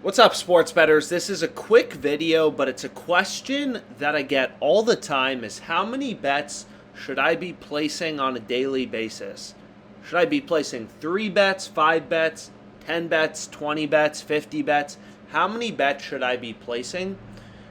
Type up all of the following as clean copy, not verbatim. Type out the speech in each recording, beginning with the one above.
What's up, sports bettors? This is a quick video, but it's a question that I get all the time is how many bets should I be placing on a daily basis? Should I be placing 3 bets, 5 bets, 10 bets, 20 bets, 50 bets? How many bets should I be placing?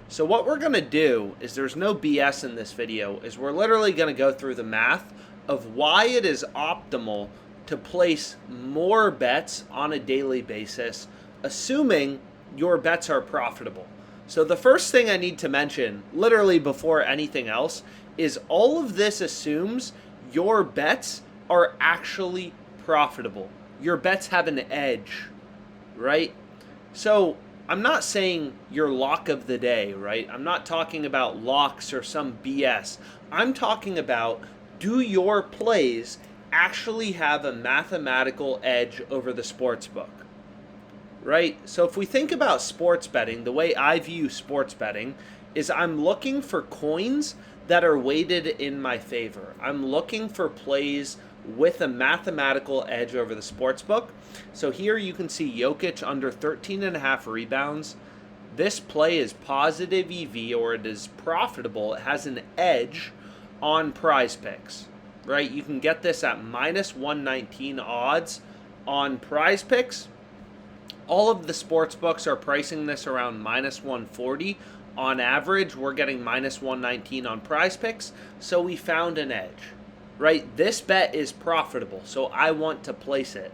So what we're going to do is there's no BS in this video, is we're literally going to go through the math of why it is optimal to place more bets on a daily basis, assuming your bets are profitable. So the first thing I need to mention, literally before anything else, is all of this assumes your bets are actually profitable. Your bets have an edge, right? So I'm not saying your lock of the day, right? I'm not talking about locks or some BS. I'm talking about, do your plays actually have a mathematical edge over the sports book? Right? So if we think about sports betting, the way I view sports betting is I'm looking for coins that are weighted in my favor. I'm looking for plays with a mathematical edge over the sports book. So here you can see Jokic under 13.5 rebounds. This play is positive EV, or it is profitable. It has an edge on Prize Picks, right? You can get this at minus 119 odds on Prize Picks. All of the sports books are pricing this around minus 140. On average, we're getting minus 119 on Prize Picks, so we found an edge, right? This bet is profitable, so I want to place it.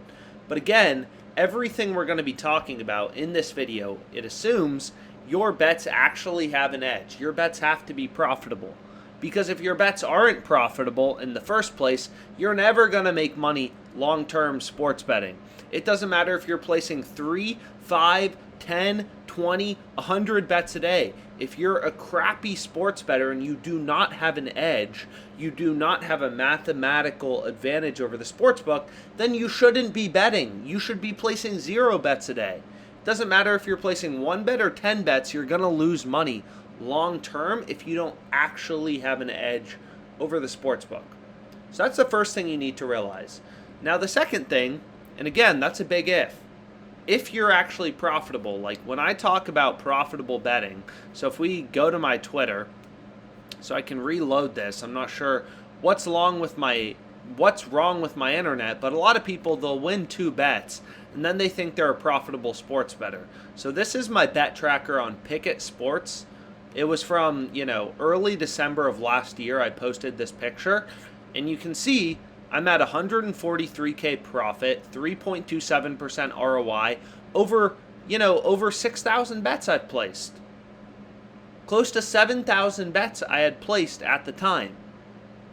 But again, everything we're going to be talking about in this video, it assumes your bets actually have an edge. Your bets have to be profitable. Because if your bets aren't profitable in the first place, you're never going to make money long-term sports betting. It doesn't matter if you're placing 3, 5, 10, 20, 100 bets a day. If you're a crappy sports bettor and you do not have an edge, you do not have a mathematical advantage over the sportsbook, then you shouldn't be betting. You should be placing 0 bets a day. It doesn't matter if you're placing 1 bet or 10 bets, you're going to lose money long term if you don't actually have an edge over the sportsbook. So that's the first thing you need to realize. Now the second thing, and again, that's a big if you're actually profitable, like when I talk about profitable betting, so if we go to my Twitter, so I can reload this, I'm not sure what's wrong with my internet, but a lot of people, they'll win 2 bets and then they think they're a profitable sports bettor. So this is my bet tracker on Pickett Sports. It was from, early December of last year. I posted this picture, and you can see I'm at 143K profit, 3.27% ROI, over 6,000 bets I've placed. Close to 7,000 bets I had placed at the time,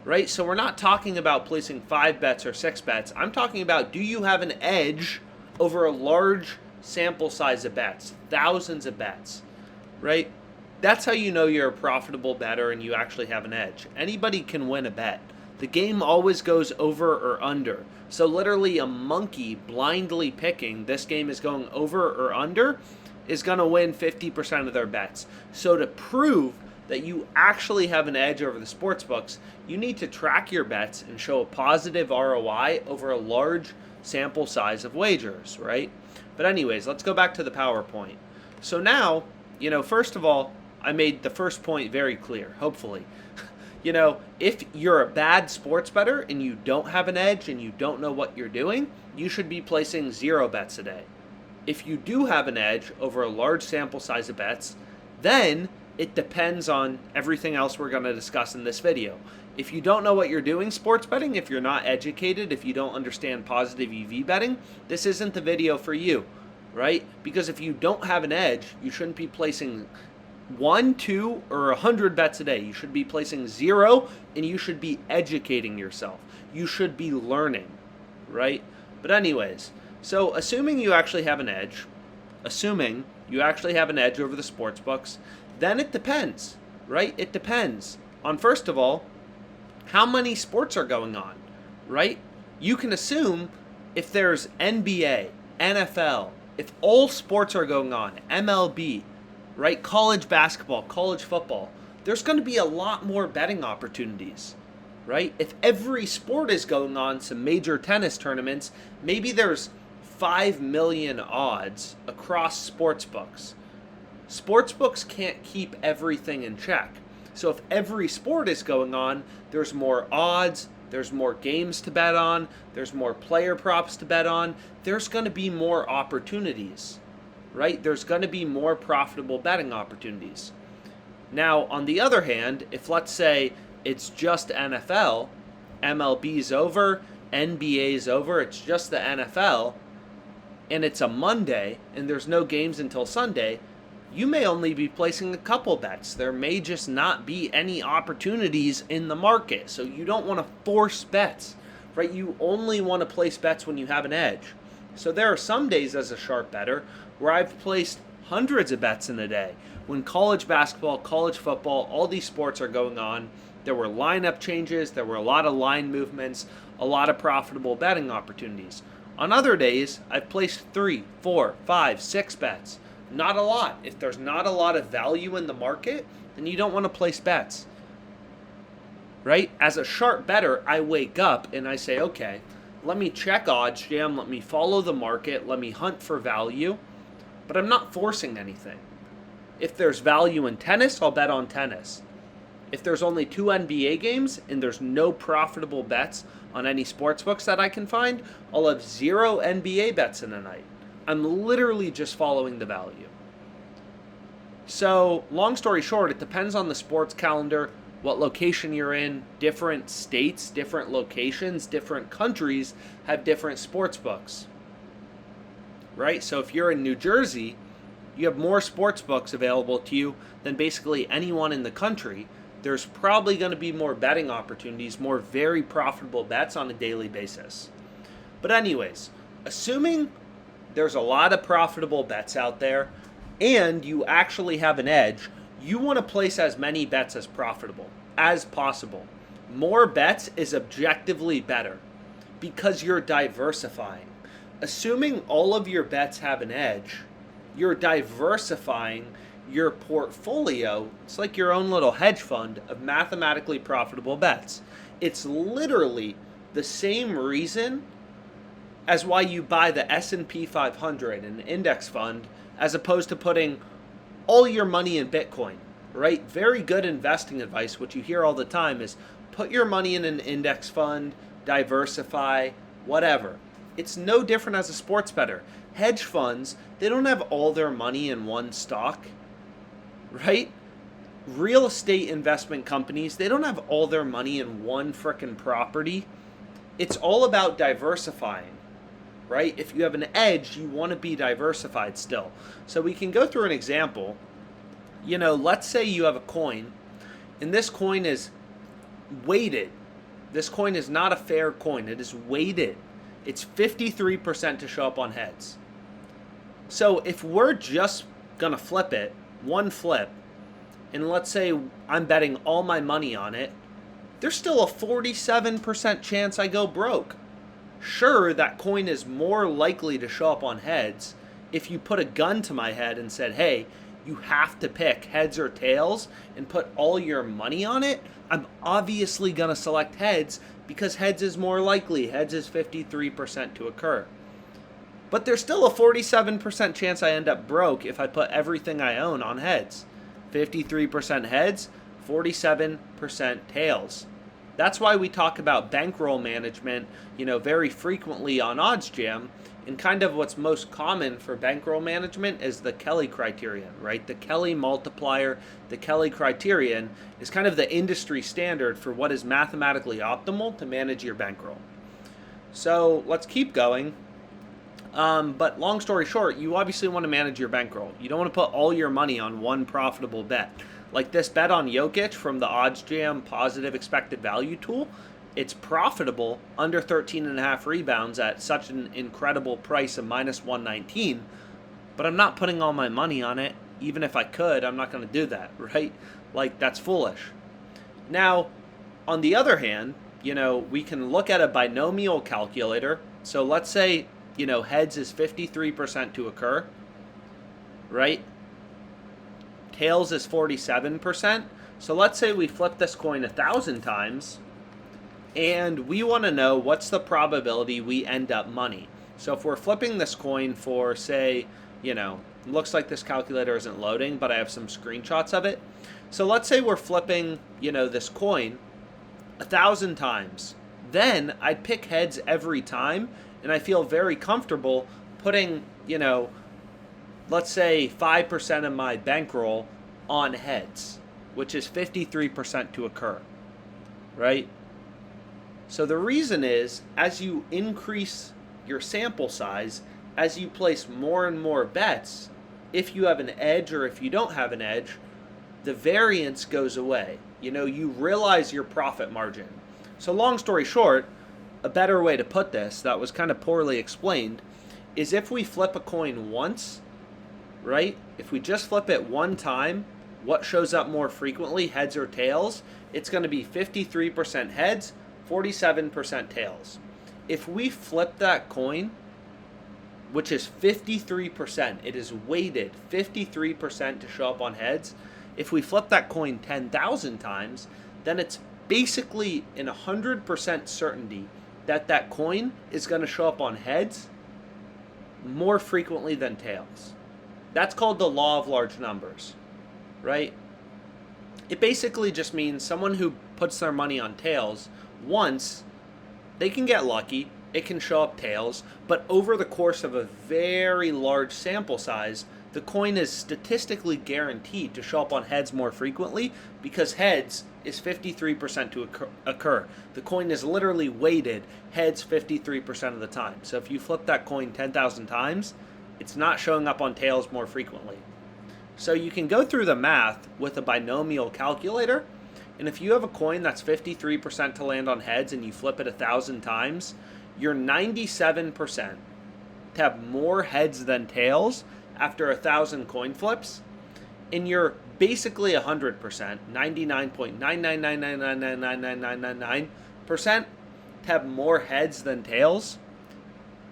right? So we're not talking about placing 5 bets or 6 bets. I'm talking about, do you have an edge over a large sample size of bets, thousands of bets, right? That's how you know you're a profitable bettor and you actually have an edge. Anybody can win a bet. The game always goes over or under. So literally a monkey blindly picking this game is going over or under is going to win 50% of their bets. So to prove that you actually have an edge over the sports books, you need to track your bets and show a positive ROI over a large sample size of wagers, right? But anyways, let's go back to the PowerPoint. So now, first of all, I made the first point very clear, hopefully. If you're a bad sports bettor and you don't have an edge and you don't know what you're doing, you should be placing 0 bets a day. If you do have an edge over a large sample size of bets, then it depends on everything else we're going to discuss in this video. If you don't know what you're doing sports betting, if you're not educated, if you don't understand positive EV betting, this isn't the video for you, right? Because if you don't have an edge, you shouldn't be placing 1, 2, or 100 bets a day. You should be placing 0, and you should be educating yourself. You should be learning, right? But anyways, so assuming you actually have an edge over the sports books, then it depends, right? It depends on, first of all, how many sports are going on, right? You can assume if there's NBA, NFL, if all sports are going on, MLB, right? College basketball, college football, there's going to be a lot more betting opportunities, right? If every sport is going on, some major tennis tournaments, maybe there's 5 million odds across sports books. Sports books can't keep everything in check. So if every sport is going on, there's more odds, there's more games to bet on, there's more player props to bet on, there's going to be more opportunities, right? There's going to be more profitable betting opportunities. Now, on the other hand, if let's say it's just NFL, MLB's over, NBA's over, it's just the NFL, and it's a Monday, and there's no games until Sunday, you may only be placing a couple bets. There may just not be any opportunities in the market. So you don't want to force bets, right? You only want to place bets when you have an edge. So there are some days as a sharp bettor where I've placed hundreds of bets in a day. When college basketball, college football, all these sports are going on, there were lineup changes, there were a lot of line movements, a lot of profitable betting opportunities. On other days, I've placed 3, 4, 5, 6 bets. Not a lot. If there's not a lot of value in the market, then you don't want to place bets, right? As a sharp bettor, I wake up and I say, okay, let me check OddsJam, let me follow the market, let me hunt for value, but I'm not forcing anything. If there's value in tennis, I'll bet on tennis. If there's only 2 NBA games and there's no profitable bets on any sports books that I can find, I'll have 0 NBA bets in a night. I'm literally just following the value. So, long story short, it depends on the sports calendar, what location you're in. Different states, different locations, different countries have different sports books, right? So if you're in New Jersey, you have more sports books available to you than basically anyone in the country. There's probably going to be more betting opportunities, more very profitable bets on a daily basis. But anyways, assuming there's a lot of profitable bets out there, and you actually have an edge, you want to place as many bets as profitable as possible. More bets is objectively better because you're diversifying. Assuming all of your bets have an edge, you're diversifying your portfolio. It's like your own little hedge fund of mathematically profitable bets. It's literally the same reason as why you buy the S&P 500, an index fund, as opposed to putting all your money in Bitcoin, right? Very good investing advice, which you hear all the time, is put your money in an index fund, diversify, whatever. It's no different as a sports bettor. Hedge funds, they don't have all their money in one stock, right? Real estate investment companies, they don't have all their money in one frickin' property. It's all about diversifying, right? If you have an edge, you want to be diversified still. So we can go through an example. You know, let's say you have a coin, and this coin is weighted. This coin is not a fair coin. It is weighted. It's 53% to show up on heads. So if we're just going to flip it, one flip, and let's say I'm betting all my money on it, there's still a 47% chance I go broke. Sure, that coin is more likely to show up on heads if you put a gun to my head and said, hey, you have to pick heads or tails and put all your money on it. I'm obviously going to select heads because heads is more likely. Heads is 53% to occur. But there's still a 47% chance I end up broke if I put everything I own on heads. 53% heads, 47% tails. That's why we talk about bankroll management, very frequently on OddsJam. And kind of what's most common for bankroll management is the Kelly criterion, right? The Kelly multiplier, the Kelly criterion is kind of the industry standard for what is mathematically optimal to manage your bankroll. So let's keep going. But long story short, you obviously want to manage your bankroll. You don't want to put all your money on one profitable bet. Like this bet on Jokic from the OddsJam positive expected value tool, it's profitable under 13.5 rebounds at such an incredible price of minus 119, but I'm not putting all my money on it. Even if I could, I'm not going to do that, right? Like, that's foolish. Now, on the other hand, we can look at a binomial calculator. So let's say, heads is 53% to occur, right? Tails is 47%. So let's say we flip this coin 1,000 times, and we want to know what's the probability we end up money. So if we're flipping this coin for, say, looks like this calculator isn't loading, but I have some screenshots of it. So let's say we're flipping, this coin 1,000 times. Then I'd pick heads every time, and I feel very comfortable putting, let's say 5% of my bankroll on heads, which is 53% to occur, right? So the reason is, as you increase your sample size, as you place more and more bets, if you have an edge or if you don't have an edge, the variance goes away. You realize your profit margin. So long story short, a better way to put this that was kind of poorly explained is if we flip a coin once, right? If we just flip it one time, what shows up more frequently, heads or tails? It's going to be 53% heads, 47% tails. If we flip that coin, which is 53%, it is weighted 53% to show up on heads. If we flip that coin 10,000 times, then it's basically in 100% certainty that that coin is going to show up on heads more frequently than tails. That's called the law of large numbers, right? It basically just means someone who puts their money on tails once, they can get lucky, it can show up tails, but over the course of a very large sample size, the coin is statistically guaranteed to show up on heads more frequently because heads is 53% to occur. The coin is literally weighted heads 53% of the time. So if you flip that coin 10,000 times, it's not showing up on tails more frequently. So you can go through the math with a binomial calculator, and if you have a coin that's 53% to land on heads and you flip it 1,000 times, you're 97% to have more heads than tails after 1,000 coin flips, and you're basically 100%, 99.999999999% to have more heads than tails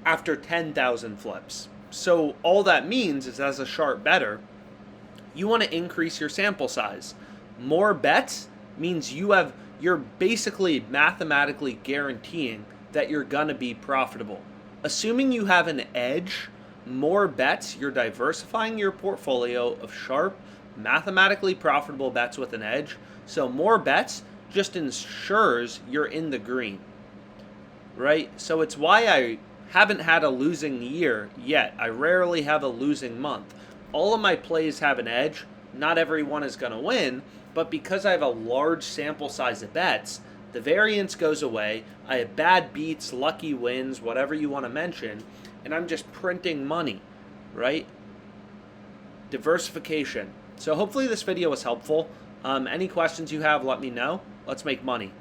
after 10,000 flips. So all that means is, as a sharp bettor, you want to increase your sample size. More bets means you're basically mathematically guaranteeing that you're gonna be profitable. Assuming you have an edge, more bets, you're diversifying your portfolio of sharp, mathematically profitable bets with an edge. So more bets just ensures you're in the green, right? So it's why I haven't had a losing year yet. I rarely have a losing month. All of my plays have an edge. Not everyone is going to win, but because I have a large sample size of bets, the variance goes away. I have bad beats, lucky wins, whatever you want to mention, and I'm just printing money, right? Diversification. So hopefully this video was helpful. Any questions you have, let me know. Let's make money.